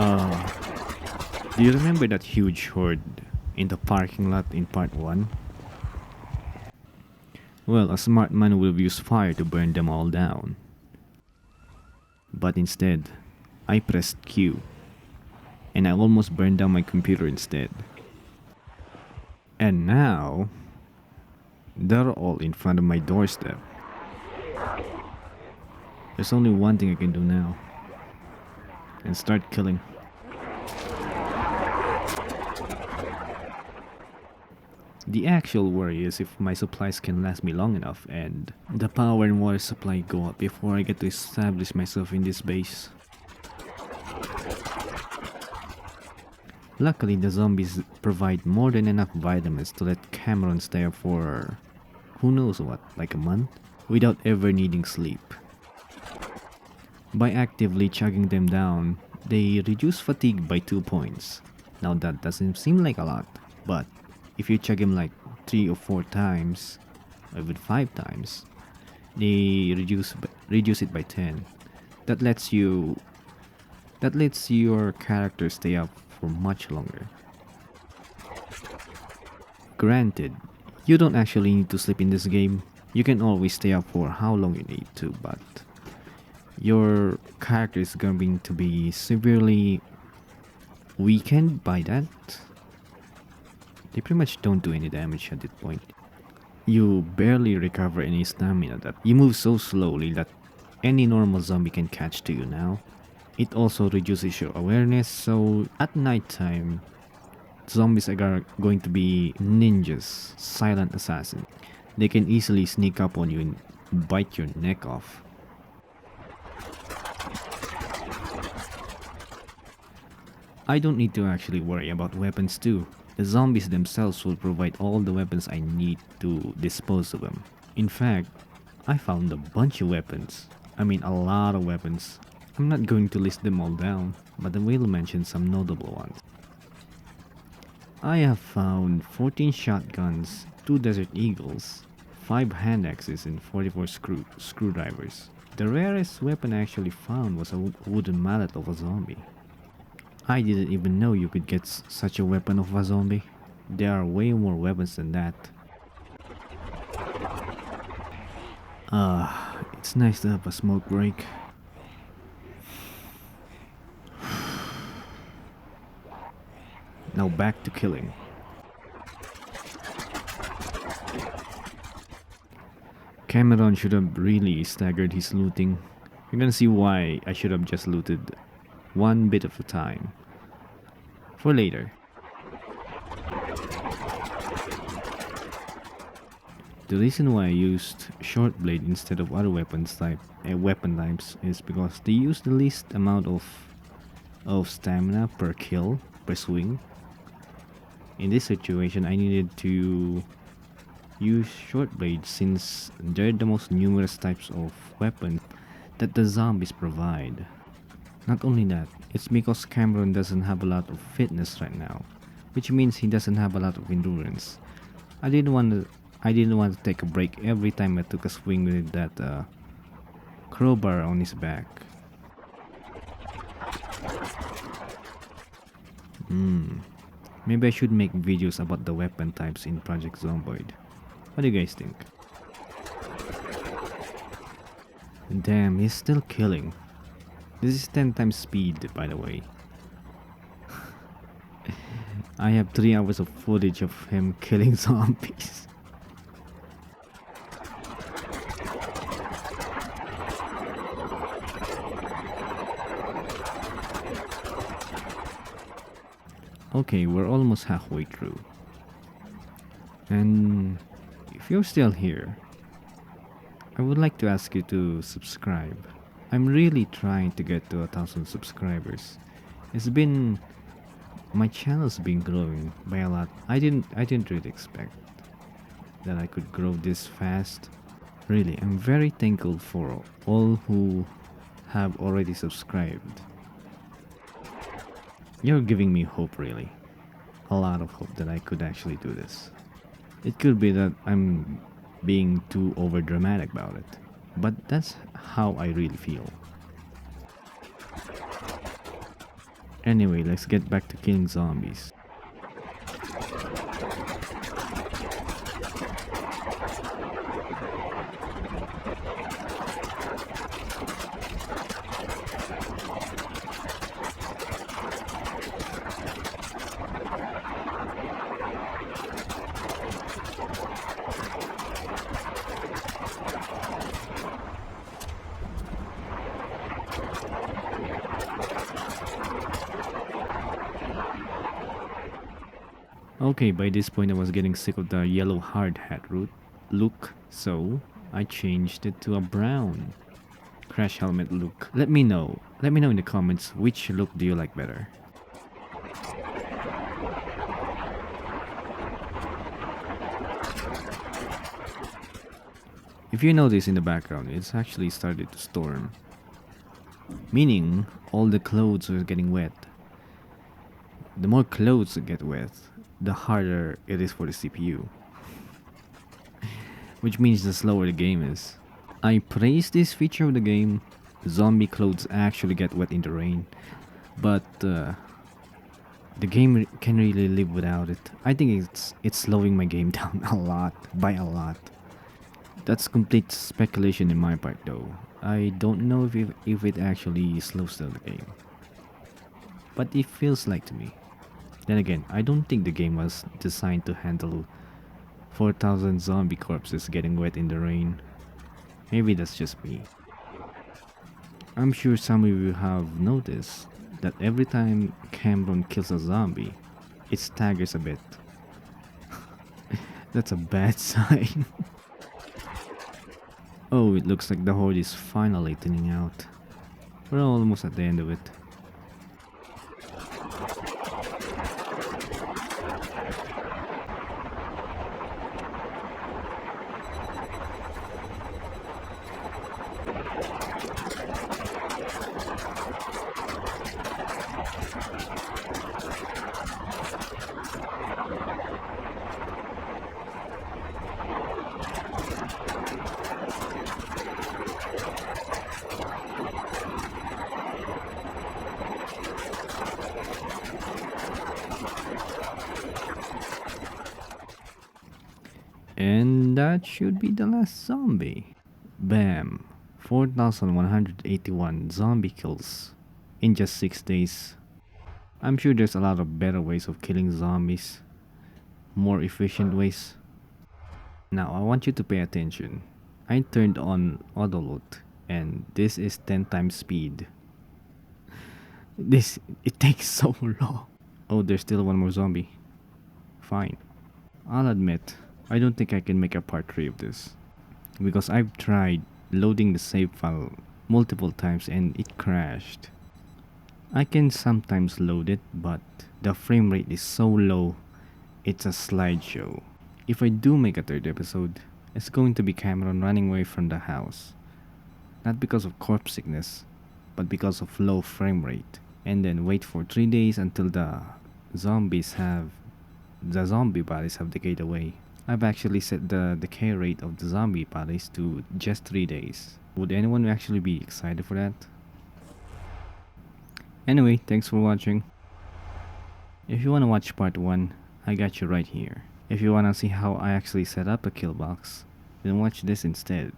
Uh, do you remember that huge horde in the parking lot in part 1? Well, a smart man would have used fire to burn them all down. But instead, I pressed Q, and I almost burned down my computer instead. And now, they're all in front of my doorstep. There's only one thing I can do now, and start killing. The actual worry is if my supplies can last me long enough and the power and water supply go up before I get to establish myself in this base. Luckily, the zombies provide more than enough vitamins to let Cameron stay up for who knows what, like a month, without ever needing sleep. By actively chugging them down, they reduce fatigue by 2 points. Now that doesn't seem like a lot, but if you chug him like 3 or 4 times, or even 5 times, they reduce it by 10. That lets your character stay up for much longer. Granted, you don't actually need to sleep in this game. You can always stay up for how long you need to, but your character is going to be severely weakened by that. They pretty much don't do any damage at that point. You barely recover any stamina. That you move so slowly that any normal zombie can catch to you now. It also reduces your awareness, so at nighttime, zombies are going to be ninjas, silent assassins. They can easily sneak up on you and bite your neck off. I don't need to actually worry about weapons too. The zombies themselves will provide all the weapons I need to dispose of them. In fact, I found a bunch of weapons. I mean a lot of weapons. I'm not going to list them all down, but I will mention some notable ones. I have found 14 shotguns, 2 Desert Eagles, 5 hand axes and 44 screwdrivers. The rarest weapon I actually found was a wooden mallet of a zombie. I didn't even know you could get such a weapon of a zombie. There are way more weapons than that. It's nice to have a smoke break. Now back to killing. Cameron should have really staggered his looting. You're gonna see why I should have just looted one bit of a time. For later. The reason why I used short blade instead of other weapon types is because they use the least amount of stamina per kill, per swing. In this situation, I needed to use short blades since they're the most numerous types of weapons that the zombies provide. Not only that, it's because Cameron doesn't have a lot of fitness right now, which means he doesn't have a lot of endurance. I didn't want to take a break every time I took a swing with that crowbar on his back. Maybe I should make videos about the weapon types in Project Zomboid. What do you guys think? Damn, he's still killing. This is 10 times speed, by the way. I have 3 hours of footage of him killing zombies. Okay, we're almost halfway through. And if you're still here, I would like to ask you to subscribe. I'm really trying to get to 1,000 subscribers. My channel's been growing by a lot. I didn't really expect that I could grow this fast. Really, I'm very thankful for all who have already subscribed. You're giving me hope, really. A lot of hope that I could actually do this. It could be that I'm being too over dramatic about it, but that's how I really feel. Anyway, let's get back to killing zombies. Okay, by this point I was getting sick of the yellow hard hat look, so I changed it to a brown crash helmet look. Let me know. Let me know in the comments which look do you like better. If you notice in the background, it's actually started to storm, meaning all the clothes are getting wet. The more clothes get wet, the harder it is for the CPU, which means the slower the game is. I praise this feature of the game. Zombie clothes actually get wet in the rain, but the game can really live without it. I think it's slowing my game down a lot, by a lot. That's complete speculation in my part though. I don't know if it actually slows down the game, but it feels like to me. Then again, I don't think the game was designed to handle 4,000 zombie corpses getting wet in the rain. Maybe that's just me. I'm sure some of you have noticed that every time Cameron kills a zombie, it staggers a bit. That's a bad sign. Oh, it looks like the horde is finally thinning out. We're almost at the end of it. And that should be the last zombie. Bam! 4,181 zombie kills in just 6 days. I'm sure there's a lot of better ways of killing zombies, more efficient ways. Now I want you to pay attention. I turned on auto load and this is 10 times speed. It takes so long. Oh, there's still one more zombie. Fine. I'll admit, I don't think I can make a part 3 of this. Because I've tried loading the save file multiple times and it crashed. I can sometimes load it, but the frame rate is so low, it's a slideshow. If I do make a third episode, it's going to be Cameron running away from the house. Not because of corpse sickness, but because of low frame rate. And then wait for 3 days until the zombie bodies have decayed away. I've actually set the decay rate of the zombie bodies to just 3 days. Would anyone actually be excited for that? Anyway, thanks for watching. If you wanna watch part 1, I got you right here. If you wanna see how I actually set up a kill box, then watch this instead.